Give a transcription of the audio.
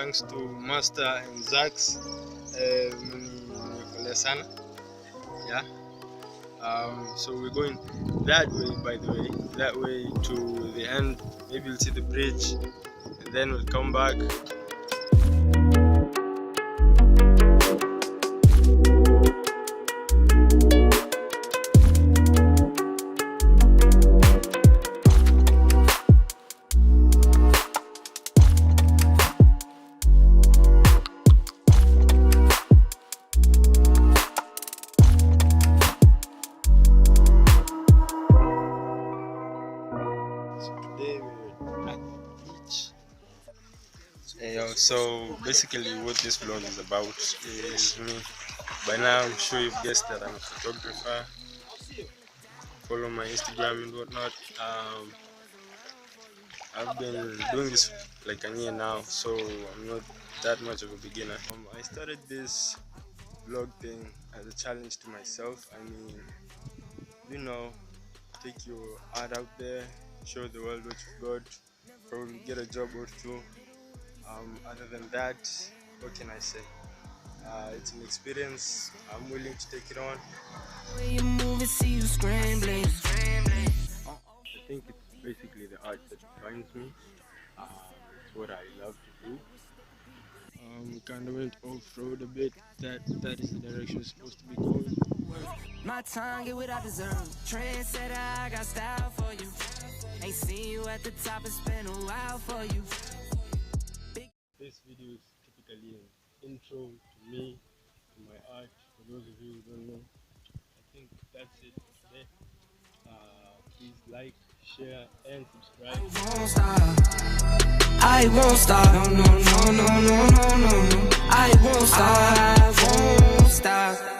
thanks to Master and Zax. Yeah. So we're going that way, by the way, that way to the end. Maybe we'll see the bridge and then we'll come back. So basically what this vlog is about is me. By now I'm sure you've guessed that I'm a photographer. Follow my Instagram and whatnot. I've been doing this like a year now, so I'm not that much of a beginner. I started this vlog thing as a challenge to myself. I mean, you know, take your art out there, show the world what you've got, probably get a job or two. Other than that, what can I say? It's an experience. I'm willing to take it on. I think it's basically the art that defines me. It's what I love to do. We kind of went off-road a bit. That is the direction we're supposed to be going. My tongue get what I deserve. Trendsetter, I got style for you. Ain't seen you at the top, it's been a while for you. This video is typically an intro to me, to my art. For those of you who don't know, I think that's it today. Please like, share, and subscribe. I won't stop. No, no, no, no, no, no, no. I won't stop. I won't stop.